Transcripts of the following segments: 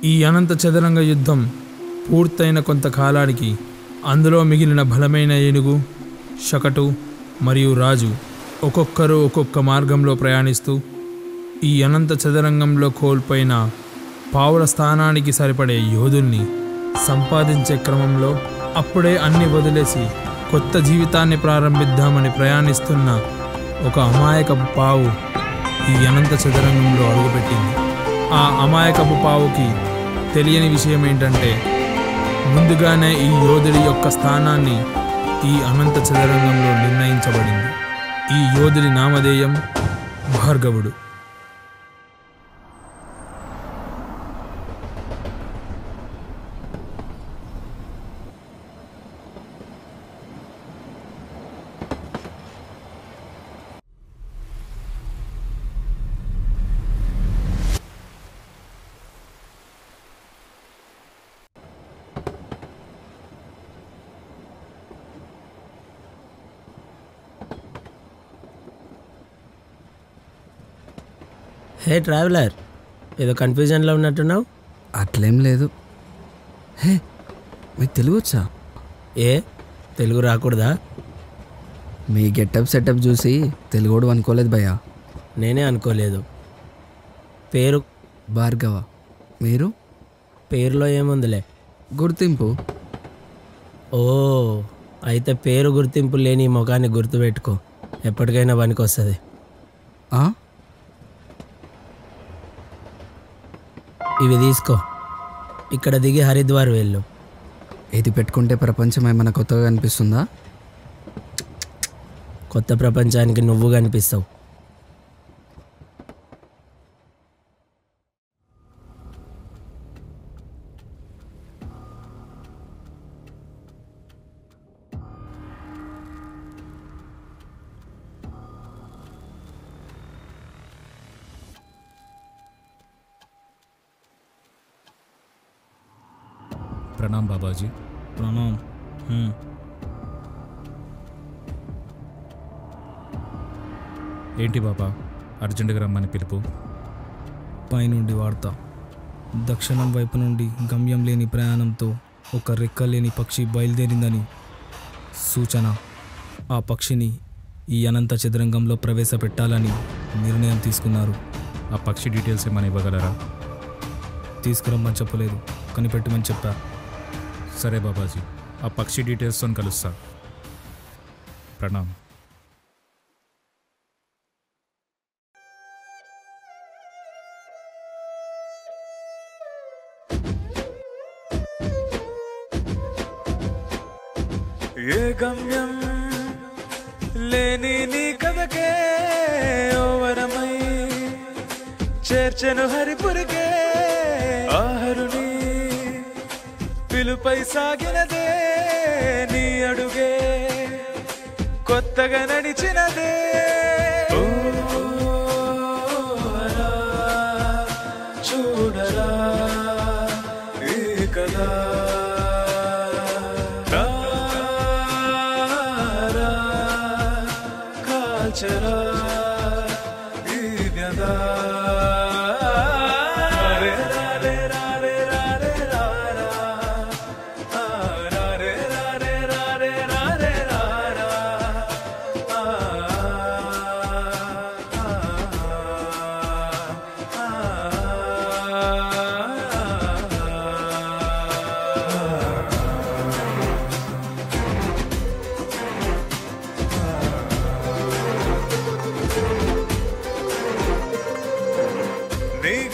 ఈ అనంత చదరంగ యుద్ధం పూర్తయిన కొంతకాలానికి అందులో మిగిలిన బలమైన ఏనుగు, శకటు మరియు రాజు ఒక్కొక్కరు ఒక్కొక్క మార్గంలో ప్రయాణిస్తూ ఈ అనంత చదరంగంలో కోల్పోయిన పావుల స్థానానికి సరిపడే యోధుల్ని సంపాదించే క్రమంలో అప్పుడే అన్ని వదిలేసి కొత్త జీవితాన్ని ప్రారంభిద్దామని ప్రయాణిస్తున్న ఒక అమాయకపు పావు ఈ అనంత చదరంగంలో అడుగుపెట్టింది. ఆ అమాయకపు పావుకి తెలియని విషయం ఏంటంటే ముందుగానే ఈ యోధుడి యొక్క స్థానాన్ని ఈ అనంత చదరంగంలో నిర్ణయించబడింది. ఈ యోధుడి నామధేయం భార్గవుడు. హే ట్రావెలర్, ఏదో కన్ఫ్యూజన్లో ఉన్నట్టున్నావు. అట్లేం లేదు. హే, మీకు తెలుగు వచ్చా? ఏ తెలుగు రాకూడదా? మీ గెటప్ సెటప్ చూసి తెలుగుడు అనుకోలేదు భయ్యా. నేనే అనుకోలేదు. పేరు భార్గవ. మీరు? పేరులో ఏముందిలే, గుర్తింపు. ఓ అయితే పేరు గుర్తింపు లేని ముఖాన్ని గుర్తుపెట్టుకో, ఎప్పటికైనా పనికొస్తుంది. ఇవి తీసుకో, ఇక్కడ దిగి హరిద్వార్ వెళ్ళు. ఇది పెట్టుకుంటే ప్రపంచం ఏమైనా కొత్తగా కనిపిస్తుందా? కొత్త ప్రపంచానికి నువ్వు కనిపిస్తావు. प्रणाम बाबा जी। प्रणाम। ఏంటి బాబా అర్జెంటుగా రమ్మని పిలుపు? పైనుండి వార్త. దక్షిణం వైపు నుండి గమ్యం లేని ప్రయాణంతో ఒక రెక్కలేని పక్షి బయలుదేరిందని సూచన. ఆ పక్షిని ఈ అనంత చదరంగంలో ప్రవేశపెట్టాలని నిర్ణయం తీసుకున్నారు. ఆ పక్షి డీటెయిల్స్ ఏమైనా ఇవ్వగలరా? తీసుకురమ్మని చెప్పలేదు, కనిపెట్టమని చెప్పా. సరే బాబాజీ, ఆ పక్షి డీటెయిల్స్తో కలుస్తా. ప్రణామ్. ఏ గమ్యం లేని నీ కథకే ఓవరమై చేర్చెను హరిపురికే ఆహరుని పిలుపై సాగినదే నీ అడుగే కొత్తగా నడిచినదే. చూడరా ఈ కదా కాల్చరా ఈ వ్యధా.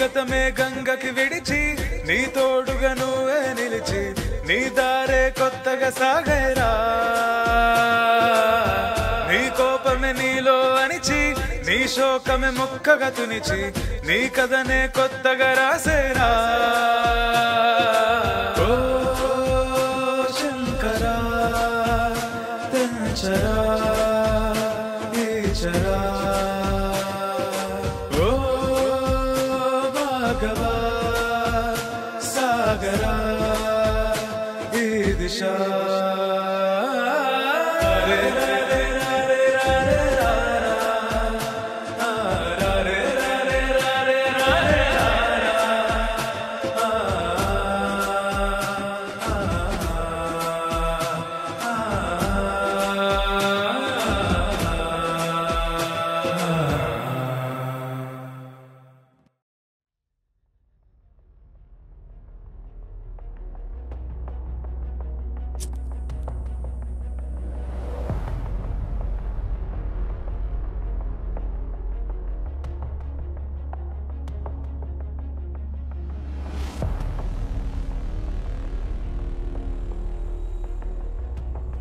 గతమే గంగకి విడిచి నీ తోడుగా నువ్వే నిలిచి నీ దారే కొత్తగా సాగైరా. నీ కోపమే నీలో అణిచి నీ శోకమే ముక్కగా తునిచి నీ కథనే కొత్తగా రాసేరా. ఓ శంకరా తెంచరా ఈచరా సాగరా ఈ దిశ.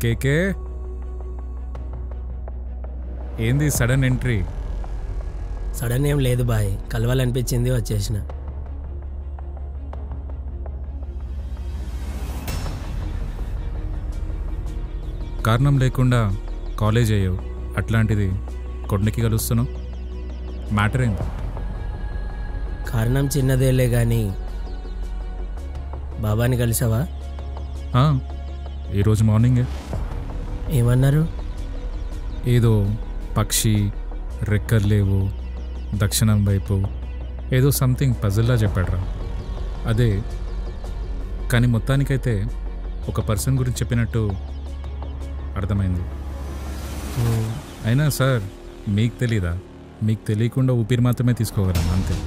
కేకే ఏంది సడన్ ఎంట్రీ? సడన్ ఏం లేదు బాయ్, కలవాలనిపించింది వచ్చేసిన. కారణం లేకుండా కాలేజ్ అయ్యావు, అట్లాంటిది కొండకి కలుస్తున్నావు. మ్యాటర్ ఏంది? కారణం చిన్నదేలే కానీ బాబాని కలిసావా? ఈరోజు మార్నింగే. ఏమన్నారు? ఏదో పక్షి రెక్కలు లేవు దక్షిణం వైపు ఏదో సంథింగ్ పజిల్లా చెప్పాడురా. అదే కానీ మొత్తానికైతే ఒక పర్సన్ గురించి చెప్పినట్టు అర్థమైంది. అయినా సార్ మీకు తెలీదా? మీకు తెలియకుండా ఊపిరి మాత్రమే తీసుకోగలను అంతే.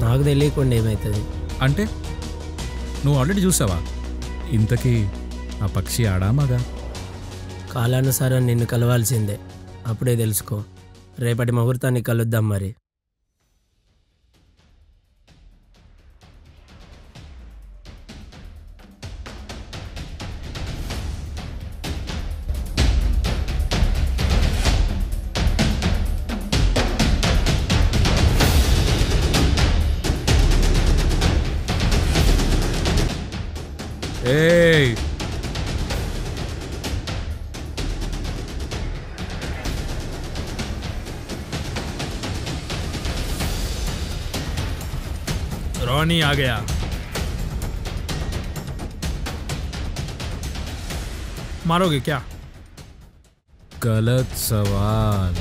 నాకు తెలియకుండా ఏమవుతుంది? అంటే నువ్వు ఆల్రెడీ చూసావా? ఇంతకీ ఆ పక్షి ఆడా మగా? కాలానుసారం నిన్ను కలవాల్సిందే, అప్పుడే తెలుసుకో. రేపటి ముహూర్తాన్ని కలుద్దాం మరి. ఏయ్ रोनी आ गया। मारोगे क्या? गलत सवाल।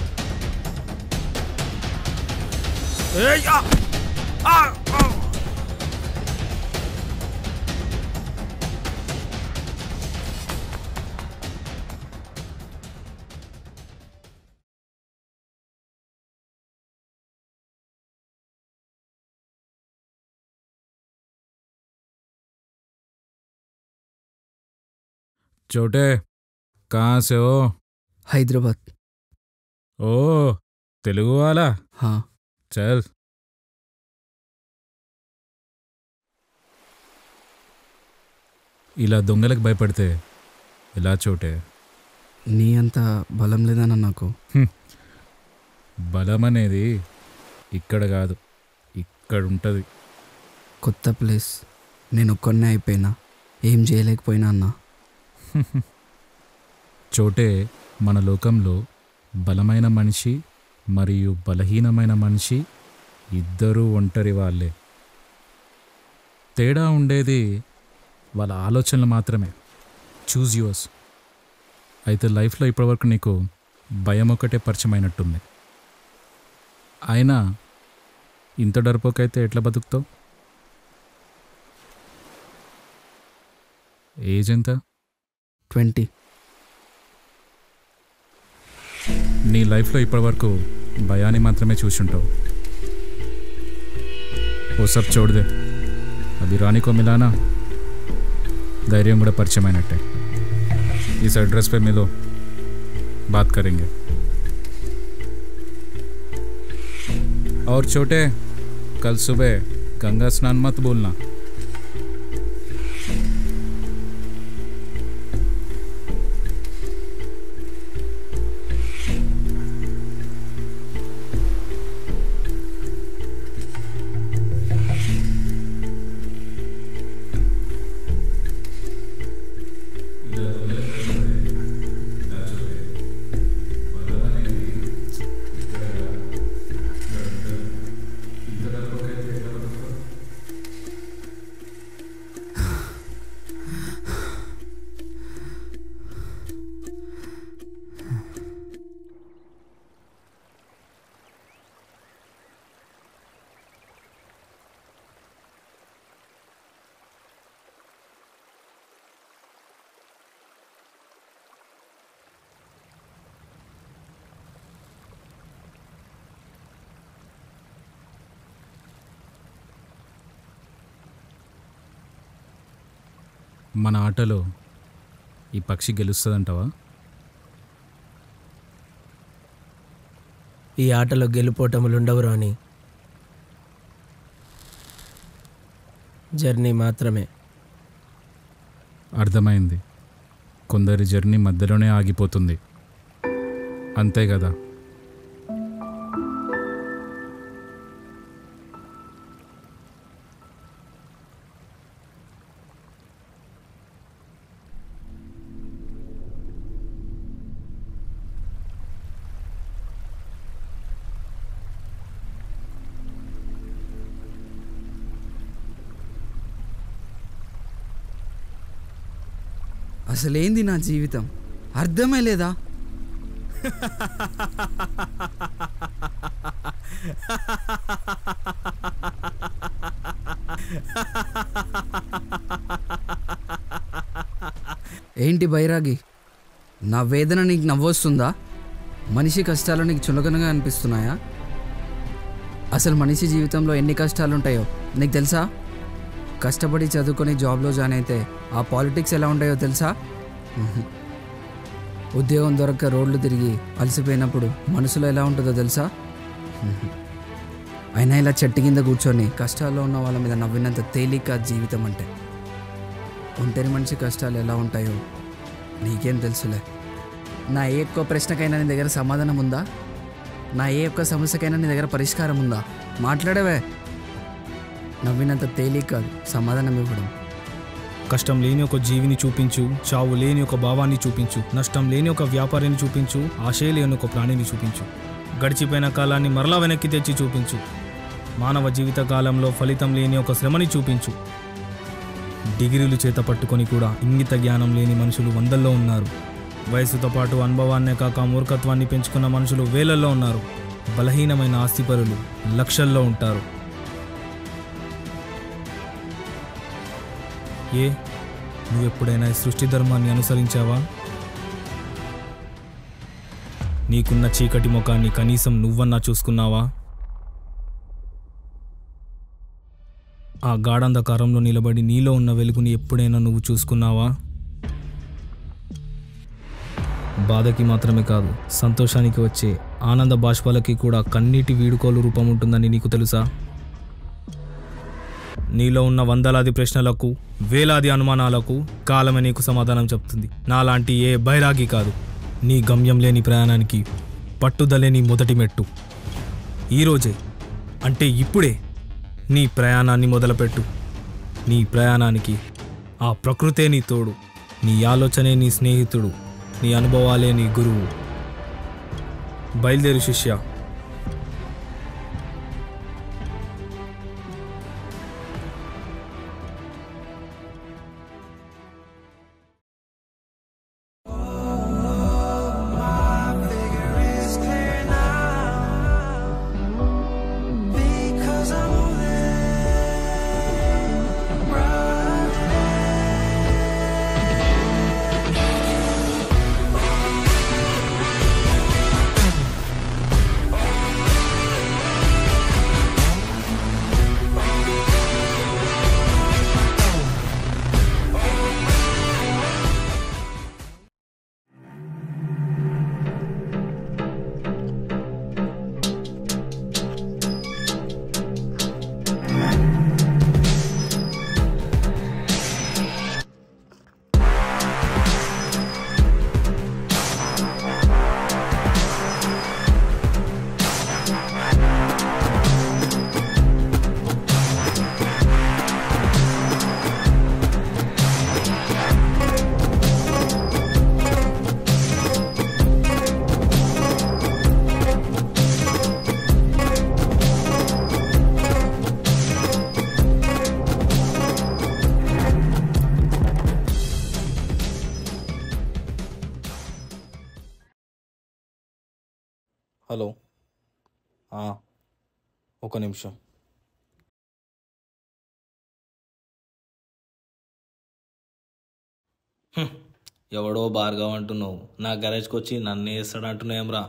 छोटे कहाँ से हो? హైదరాబాద్. ओ तेलुगु वाला? హా. चल ఇలా దొంగలకు భయపడితే ఎలా చోటే? నీ అంత బలం లేదన్న నాకు. బలం అనేది ఇక్కడ కాదు, ఇక్కడ ఉంటుంది. కొత్త ప్లేస్, నేను ఒక్కనే అయిపోయినా, ఏం చేయలేకపోయినా అన్న. చోటే మన లోకంలో బలమైన మనిషి మరియు బలహీనమైన మనిషి ఇద్దరూ ఒంటరి వాళ్ళే. తేడా ఉండేది వాళ్ళ ఆలోచనలు మాత్రమే. Choose yours. అయితే లైఫ్లో ఇప్పటివరకు నీకు భయం ఒకటే పరిచయం అయినట్టుంది. అయినా ఇంత డర్పోకైతే ఎట్లా బతుకుతావు? ఏజ్ ఎంత? 20. నీ లైఫ్లో ఇప్పటివరకు భయాన్ని మాత్రమే చూసుంటావు. ఓ సబ్ చోడ్దే, అది రాణికో మిలానా ధైర్యం కూడా పరిచయం అయినట్టే. इस एड्रेस पे मिलो, बात करेंगे. और छोटे, कल सुबह गंगा स्नान मत भूलना. మన ఆటలో ఈ పక్షి గెలుస్తుందంటావా? ఈ ఆటలో గెలుపోటములు ఉండవు రాని, జర్నీ మాత్రమే. అర్థమైంది. కొందరి జర్నీ మధ్యలోనే ఆగిపోతుంది. అంతే కదా? అసలేంది నా జీవితం? అర్థమే లేదా? ఏంటి బైరాగి, నా వేదన నీకు నవ్వొస్తుందా? మనిషి కష్టాలు నీకు చులకనగా అనిపిస్తున్నాయా? అసలు మనిషి జీవితంలో ఎన్ని కష్టాలు ఉంటాయో నీకు తెలుసా? కష్టపడి చదువుకొని జాబ్లో జాయిన్ అయితే ఆ పాలిటిక్స్ ఎలా ఉంటాయో తెలుసా? ఉద్యోగం దొరక్క రోడ్లు తిరిగి అలసిపోయినప్పుడు మనసులో ఎలా ఉంటుందో తెలుసా? అయినా ఇలా చెట్టు కింద కూర్చొని కష్టాల్లో ఉన్న వాళ్ళ మీద నవ్వినంత తేలిక జీవితం అంటే. ఒంటరి మనిషి కష్టాలు ఎలా ఉంటాయో నీకేం తెలుసులే. నా ఏ ఒక్క ప్రశ్నకైనా నీ దగ్గర సమాధానం ఉందా? నా ఏ ఒక్క సమస్యకైనా నీ దగ్గర పరిష్కారం ఉందా? మాట్లాడవే. నవ్వినంత తేలిక కాదు సమాధానం ఇవ్వడం. కష్టం లేని ఒక జీవిని చూపించు, చావు లేని ఒక భావాన్ని చూపించు, నష్టం లేని ఒక వ్యాపారిని చూపించు, ఆశయ లేని ఒక ప్రాణిని చూపించు, గడిచిపోయిన కాలాన్ని మరలా వెనక్కి తెచ్చి చూపించు, మానవ జీవిత కాలంలో ఫలితం లేని ఒక శ్రమని చూపించు. డిగ్రీలు చేత పట్టుకొని కూడా ఇంగిత జ్ఞానం లేని మనుషులు వందల్లో ఉన్నారు. వయసుతో పాటు అనుభవాన్నే కాక మూర్ఖత్వాన్ని పెంచుకున్న మనుషులు వేలల్లో ఉన్నారు. బలహీనమైన ఆస్తిపరులు లక్షల్లో ఉంటారు. నువ్వెప్పుడైనా ఈ సృష్టి ధర్మాన్ని అనుసరించావా? నీకున్న చీకటి ముఖాన్ని కనీసం నువ్వన్నా చూసుకున్నావా? ఆ గాఢంధకారంలో నిలబడి నీలో ఉన్న వెలుగుని ఎప్పుడైనా నువ్వు చూసుకున్నావా? బాధకి మాత్రమే కాదు, సంతోషానికి వచ్చే ఆనంద బాష్పాలకి కూడా కన్నీటి వీడుకోలు రూపం ఉంటుందని నీకు తెలుసా? నీలో ఉన్న వందలాది ప్రశ్నలకు, వేలాది అనుమానాలకు కాలమే నీకు సమాధానం చెప్తుంది. నాలాంటి ఏ బైరాగి కాదు. నీ గమ్యం లేని ప్రయాణానికి పట్టుదలే నీ మొదటి మెట్టు. ఈరోజే అంటే ఇప్పుడే నీ ప్రయాణాన్ని మొదలుపెట్టు. నీ ప్రయాణానికి ఆ ప్రకృతే నీ తోడు, నీ ఆలోచనే నీ స్నేహితుడు, నీ అనుభవాలే నీ గురువు. బయలుదేరు శిష్య. హలో, ఒక నిమిషం. ఎవడో భార్గవ్ అంటున్నావు, నా గరేజ్కి వచ్చి నన్ను వేస్తాడు అంటున్నాయేమ్రా?